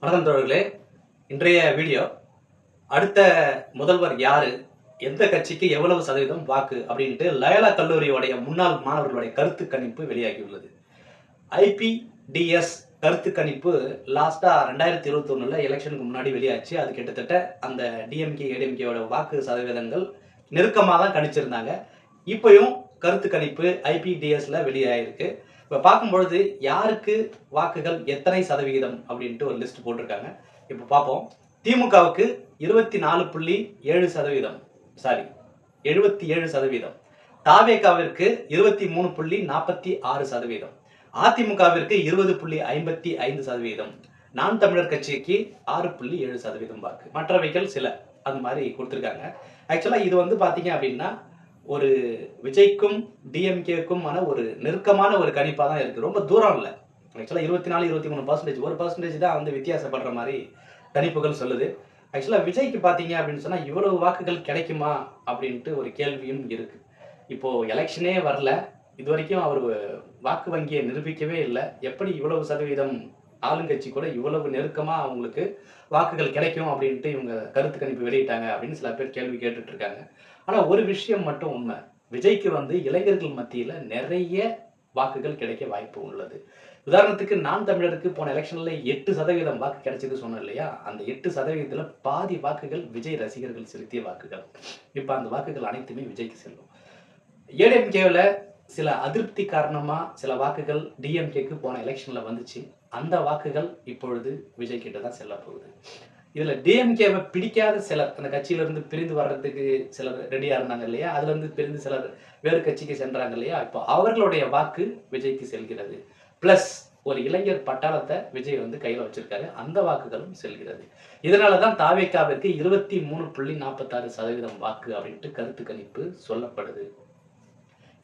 வணக்கம் தோழர்களே. இன்றைய வீடியோ அடுத்த முதல்வர் யாரு, எந்த கட்சிக்கு எவ்வளவு சதவீதம் வாக்கு அப்படின்ட்டு லயோலா கல்லூரியோடைய முன்னாள் மாணவர்களுடைய கருத்து கணிப்பு வெளியாகியுள்ளது. ஐபிடிஎஸ் கருத்து கணிப்பு லாஸ்டா 2021 எலெக்ஷனுக்கு முன்னாடி வெளியாச்சு. அது கிட்டத்தட்ட அந்த டிஎம்கே ஏடிஎம்கேயோட வாக்கு சதவீதங்கள் நெருக்கமாக தான் கணிச்சிருந்தாங்க. இப்பயும் கருத்து கணிப்பு ஐபிடிஎஸ்ல வெளியாயிருக்கு. இப்போ பார்க்கும்பொழுது யாருக்கு வாக்குகள் எத்தனை சதவிகிதம் அப்படின்ட்டு ஒரு லிஸ்ட் போட்டிருக்காங்க. இப்போ பார்ப்போம். திமுகவுக்கு 24.7%, சாரி 77%. தாவேகாவிற்கு 23.46%. அதிமுகவிற்கு 20.55%. நாம் தமிழர் கட்சிக்கு 6.7% வாக்கு. மற்றவைகள் சில அந்த மாதிரி கொடுத்துருக்காங்க. ஆக்சுவலா இது வந்து பாத்தீங்க அப்படின்னா ஒரு விஜய்க்கும் டிஎம்கேக்குமான ஒரு நெருக்கமான ஒரு கணிப்பா தான் இருக்கு. ரொம்ப தூரம் இல்லை. ஆக்சுவலா 24-23%, 1% தான் வந்து வித்தியாசப்படுற மாதிரி கணிப்புகள் சொல்லுது. ஆக்சுவலா விஜய்க்கு பாத்தீங்க அப்படின்னு சொன்னா இவ்வளவு வாக்குகள் கிடைக்குமா அப்படின்ட்டு ஒரு கேள்வியும் இருக்கு. இப்போ எலெக்ஷனே வரல, இது வரைக்கும் அவர் வாக்கு வங்கியை நிரூபிக்கவே இல்லை. எப்படி இவ்வளவு சதவீதம் ஆளுங்கட்சி கூட இவ்வளவு நெருக்கமா அவங்களுக்கு வாக்குகள் கிடைக்கும் அப்படின்ட்டு இவங்க கருத்து கணிப்பு வெளியிட்டாங்க அப்படின்னு சில பேர் கேள்வி கேட்டுட்டு இருக்காங்க. ஆனா ஒரு விஷயம் மட்டும் உண்மை, விஜய்க்கு வந்து இளைஞர்கள் மத்தியில நிறைய வாக்குகள் கிடைக்க வாய்ப்பு உள்ளது. உதாரணத்துக்கு நாம் தமிழருக்கு போன எலெக்ஷன்ல 8% வாக்கு கிடைச்சது சொன்னோம் இல்லையா? அந்த 8%ல பாதி வாக்குகள் விஜய் ரசிகர்கள் செலுத்திய வாக்குகள். இப்ப அந்த வாக்குகள் அனைத்துமே விஜய்க்கு செல்லும். ஏடிஎம்கேல சில அதிருப்தி காரணமா சில வாக்குகள் டிஎம்கேக்கு போன எலெக்ஷன்ல வந்துச்சு. அந்த வாக்குகள் இப்பொழுது விஜய் கிட்ட தான் செல்ல போகுது. இதுல டிஎம்கேவை பிடிக்காத சிலர் அந்த கட்சியிலிருந்து பிரிந்து வர்றதுக்கு சிலர் ரெடியா இருந்தாங்க இல்லையா? அதுல இருந்து பிரிந்து சிலர் வேறு கட்சிக்கு சென்றாங்க இல்லையா? இப்போ அவர்களுடைய வாக்கு விஜய்க்கு செல்கிறது. பிளஸ் ஒரு இளைஞர் பட்டாளத்தை விஜய் வந்து கையில வச்சிருக்காரு. அந்த வாக்குகளும் செல்கிறது. இதனாலதான் தாவேகாவிற்கு 23.46% வாக்கு அப்படின்ட்டு கருத்து கணிப்பு சொல்லப்படுது.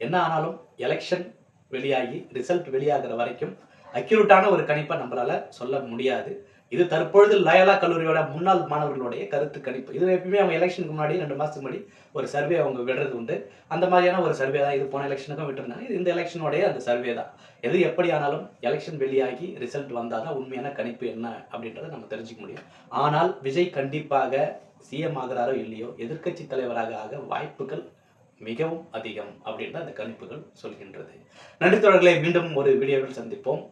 என்ன ஆனாலும் எலெக்ஷன் வெளியாகி ரிசல்ட் வெளியாகிற வரைக்கும் அக்யூரேட்டான ஒரு கணிப்பை நம்மளால சொல்ல முடியாது. இது தற்பொழுது லயோலா கல்லூரியோட முன்னாள் மாணவர்களுடைய கருத்து கணிப்பு. இது எப்பயுமே அவங்க எலெக்ஷனுக்கு முன்னாடி 2 மாசத்துக்கு முன்னாடி ஒரு சர்வே அவங்க விடுறது உண்டு. அந்த மாதிரியான ஒரு சர்வே தான் இது. போன எலெக்ஷனுக்கும் விட்டுருந்தாங்க. இது இந்த எலெக்ஷனுடைய அந்த சர்வே தான். எது எப்படி ஆனாலும் எலெக்ஷன் வெளியாகி ரிசல்ட் வந்தாதான் உண்மையான கணிப்பு என்ன அப்படின்றத நம்ம தெரிஞ்சுக்க முடியும். ஆனால் விஜய் கண்டிப்பாக சிஎம் ஆகிறாரோ இல்லையோ எதிர்க்கட்சி தலைவராக ஆக வாய்ப்புகள் மிகவும் அதிகம் அப்படின்னு அந்த கணிப்புகள் சொல்கின்றது. நன்றி தோழர்களே, மீண்டும் ஒரு வீடியோவில் சந்திப்போம்.